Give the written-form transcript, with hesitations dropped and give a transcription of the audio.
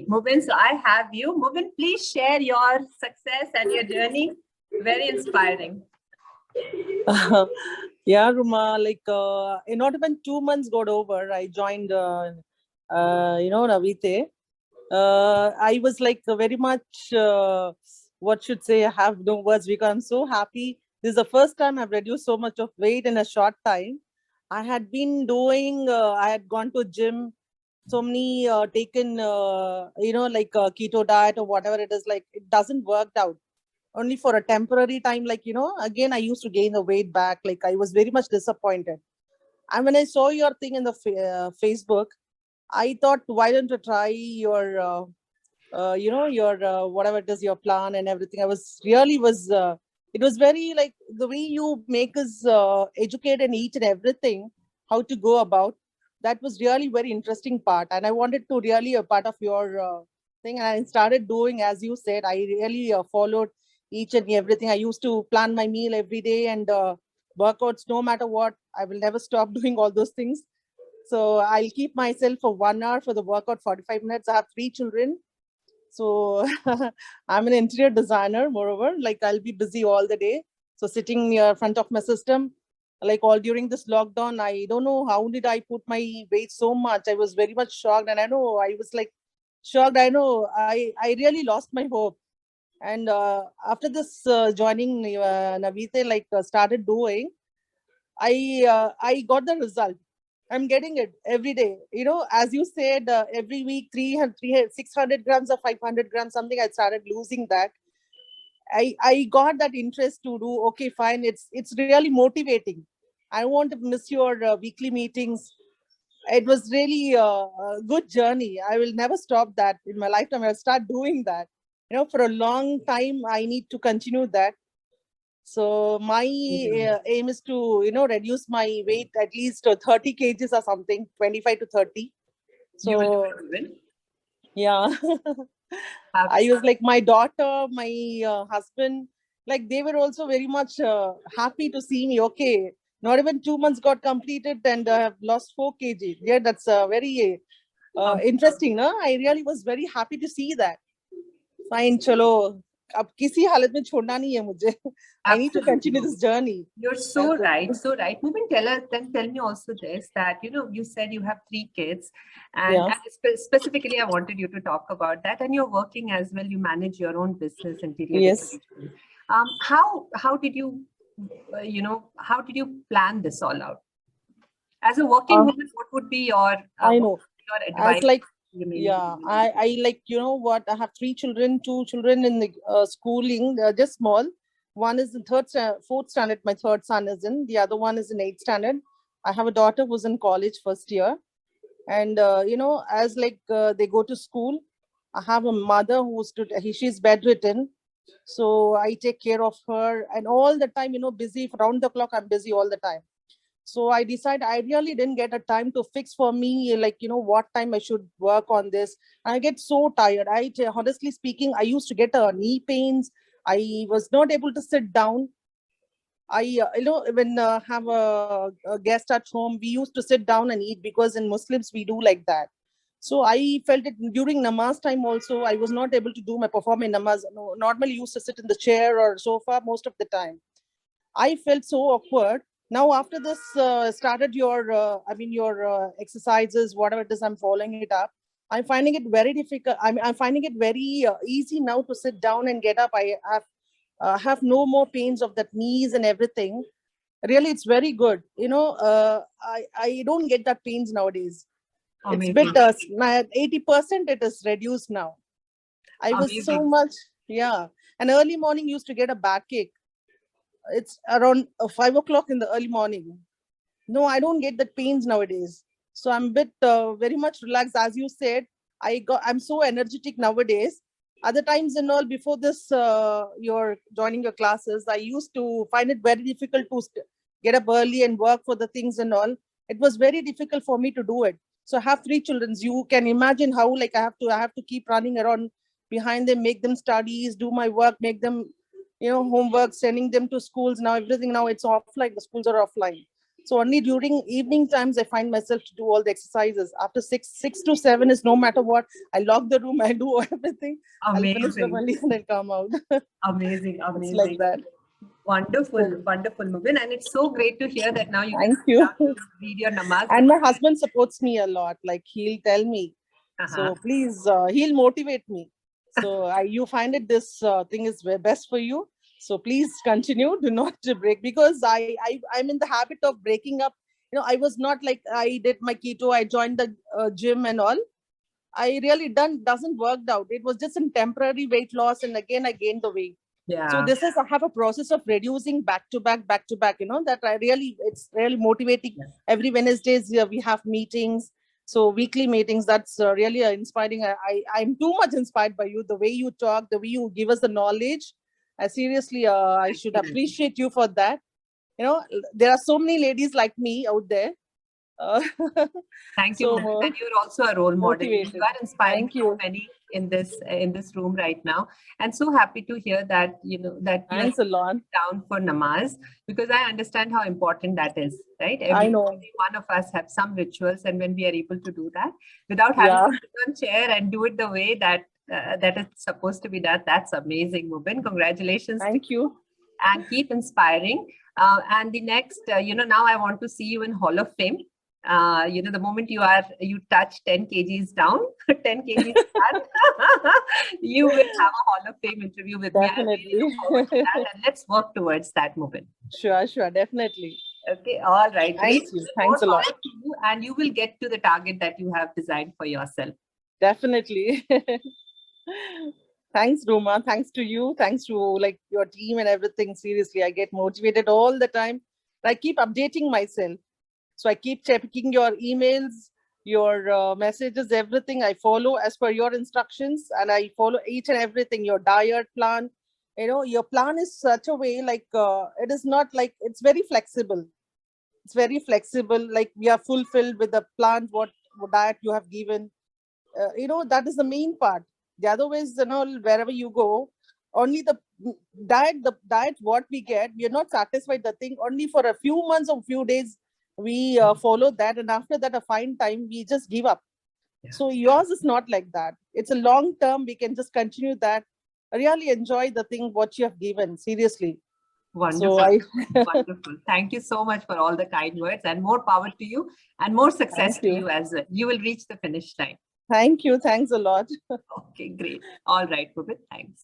Mubin, so I have you. Mubin, please share your success and your journey. Very inspiring. Yeah, Ruma, not even 2 months got over. I joined, Navite. I was like very much, what should say, I have no words because I'm so happy. This is the first time I've reduced so much of weight in a short time. I had been doing, I had gone to gym, so many taken, keto diet or whatever it is, like it doesn't work out only for a temporary time. Again, I used to gain the weight back. Like I was very much disappointed. And when I saw your thing in the Facebook, I thought, why don't you try your, your whatever it is, your plan and everything. I was really was. It was very like the way you make us educate and each and everything, how to go about. That was really very interesting part, and I wanted to really a part of your thing. And I started doing as you said. I really followed each and everything. I used to plan my meal every day and workouts no matter what. I will never stop doing all those things. So I'll keep myself for 1 hour for the workout, 45 minutes. I have 3 children. So I'm an interior designer, moreover, like I'll be busy all the day. So sitting near front of my system, like all during this lockdown, I don't know how did I put my weight so much. I was very much shocked. And I know I was like shocked. I know I really lost my hope. And after this joining Navite, started doing, I got the result. I'm getting it every day. As you said, every week 300, 600 grams or 500 grams, something. I started losing that. I got that interest to do. Okay, fine. It's really motivating. I won't miss your weekly meetings. It was really a good journey. I will never stop that in my lifetime. I'll start doing that. For a long time, I need to continue that. So my aim is to, reduce my weight at least 30 kgs or something, 25 to 30. You will So do it. yeah, I was like my daughter, my husband, like they were also very much happy to see me. Okay, not even 2 months got completed and I have lost 4 kg. Yeah, that's very interesting. No? I really was very happy to see that. Fine, chalo. अब किसी हालत में छोड़ना नहीं है मुझे. I need to continue this journey. You're so right, so right. Mubin, tell me also this, that you said you have 3 kids, and, Yeah. and specifically, I wanted you to talk about that. And you're working as well. You manage your own business, interior Yes. decoration. How did you, how did you plan this all out? As a working woman, what would be your I know. your advice? As like remaining yeah, women? I like what I have 3 children, 2 children in the schooling, just small. One is in fourth standard. My third son is in. The other one is in 8th standard. I have a daughter who's in college first year, and as they go to school, I have a mother she's bedridden, so I take care of her, and all the time, busy round the clock. I'm busy all the time. So I decided I really didn't get a time to fix for me, what time I should work on this. I get so tired. Honestly speaking, I used to get knee pains. I was not able to sit down. When have a guest at home, we used to sit down and eat because in Muslims we do like that. So I felt it during namaz time also. I was not able to do my perform in namaz. No, normally used to sit in the chair or sofa most of the time. I felt so awkward. Now after this started your, your exercises, whatever it is, I'm following it up. I'm finding it very difficult. I'm finding it very easy now to sit down and get up. I have no more pains of that knees and everything. Really, it's very good. I don't get that pains nowadays. Amazing. It's bit 80% it is reduced now. I was so Amazing. much, yeah. And early morning used to get a backache. It's around 5 o'clock in the early morning. No, I don't get the pains nowadays. So I'm a bit very much relaxed. As you said, I'm so energetic nowadays. Other times and all before this, you're joining your classes, I used to find it very difficult to get up early and work for the things and all. It was very difficult for me to do it. So I have 3 children. You can imagine how I have to keep running around behind them, make them studies, do my work, make them homework, sending them to schools. Now everything, now it's offline, the schools are offline. So only during evening times, I find myself to do all the exercises. After 6 to 7 is no matter what. I lock the room, I do everything. I'll finish the Amazing. money and then come out. Amazing. It's like Amazing. that. Wonderful, wonderful, Mubin. And it's so great to hear that now you can Thank sit you. down to read your namaz. And my husband supports me a lot. Like he'll tell me, so please, he'll motivate me. So you find it this thing is best for you. So please continue. Do not break, because I'm in the habit of breaking up. You know, I was not like, I did my keto. I joined the gym and all. I really doesn't worked out. It was just a temporary weight loss, and again I gained the weight. Yeah. So this is, I have a process of reducing back to back, you know, that it's really motivating. Yeah. Every Wednesdays we have meetings. So weekly meetings, that's really inspiring. I'm too much inspired by you, the way you talk, the way you give us the knowledge. Seriously, I should appreciate you for that. You know, there are so many ladies like me out there. Thank you, So, Mubin. And you're also a role model. You motivated. are inspiring Thank you. so many in this room right now. And so happy to hear that, you know, that you Thanks are a lot. down for namaz, because I understand how important that is, right? I know. Every one of us have some rituals, and when we are able to do that without having to sit on chair and do it the way that that is supposed to be done, that's amazing, Mubin. Congratulations. Thank you. And keep inspiring. And the next, you know, now I want to see you in Hall of Fame. You know, the moment you touch 10 kgs down, 10 kgs down, you will have a Hall of Fame interview with Definitely. me. I really look forward to that, and let's work towards that, Mubin. Sure, definitely. Okay, all right. Thank you. Thanks a lot. And you will get to the target that you have designed for yourself. Definitely. Thanks, Roma. Thanks to you. Thanks to like your team and everything. Seriously, I get motivated all the time. I keep updating myself. So I keep checking your emails, your messages, everything. I follow as per your instructions, and I follow each and everything, your diet plan. You know, your plan is such a way, like it is not like, it's very flexible. It's very flexible. Like we are fulfilled with the plan, what diet you have given. You know, that is the main part. The other ways, you know, wherever you go, only the diet what we get, we are not satisfied the thing only for a few months or few days. We follow that, and after that a fine time we just give up. Yeah. So yours is not like that. It's a long term. We can just continue that. I really enjoy the thing what you have given. Seriously. Wonderful. So wonderful. Thank you so much for all the kind words, and more power to you, and more success to you as well. You will reach the finish line. Thank you. Thanks a lot. Okay, great. All right, Mubin. Thanks.